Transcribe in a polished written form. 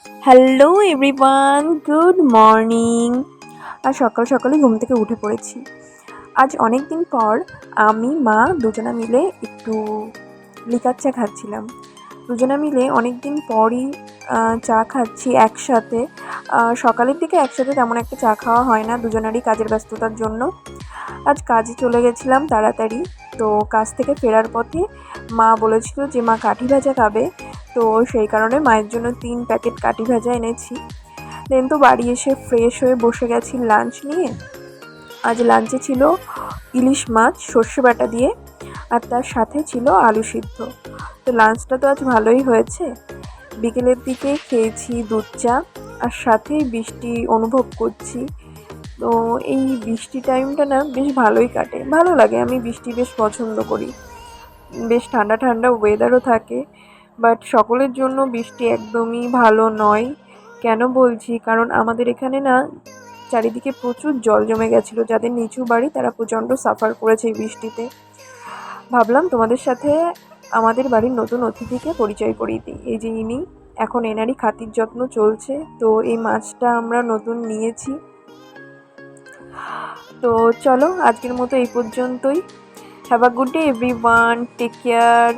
Hello everyone, good morning. আর সকাল সকালই ঘুম থেকে উঠে পড়েছি। আজ অনেক দিন পর আমি মা দুজনা মিলে একটু লিকার চা খাচ্ছিলাম। দুজনা মিলে অনেক দিন পরই চা খাচ্ছি একসাথে। সকালের দিকে একসাথে তেমন একটা চা খাওয়া হয় না, দুজনারই কাজের ব্যস্ততার জন্য। আজ কাজে চলে গেছিলাম তাড়াতাড়ি, তো কাজ থেকে ফেরার পথে মা বলেছিল যে মা কাঠি ভাজা খাবে, তো সেই কারণে মায়ের জন্য 3 প্যাকেট কাঠি ভাজা এনেছি। দেন তো বাড়ি এসে ফ্রেশ হয়ে বসে গেছি লাঞ্চ নিয়ে। আজ লাঞ্চে ছিল ইলিশ মাছ সর্ষে বাটা দিয়ে, আর তার সাথে ছিল আলু সিদ্ধ। তো লাঞ্চটা তো আজ ভালোই হয়েছে। বিকেলের দিকে খেয়েছি দুধ চা, আর সাথেই বৃষ্টি অনুভব করছি। তো এই বৃষ্টি টাইমটা না বেশ ভালোই কাটে, ভালো লাগে। আমি বৃষ্টি বেশ পছন্দ করি, বেশ ঠান্ডা ঠান্ডা ওয়েদারও থাকে। বাট সকলের জন্য বৃষ্টি একদমই ভালো নয়। কেন বলছি, কারণ আমাদের এখানে না চারিদিকে প্রচুর জল জমে গেছিলো। যাদের নিচু বাড়ি তারা প্রচণ্ড সাফার করেছে এই বৃষ্টিতে। ভাবলাম তোমাদের সাথে আমাদের বাড়ির নতুন অতিথিকে পরিচয় করিয়ে দিই। এই যে ইনি, এখন এনারই খাতির যত্ন চলছে। তো এই মাছটা আমরা নতুন নিয়েছি। তো চলো আজকের মতো এই পর্যন্তই। Have a good day everyone, take care.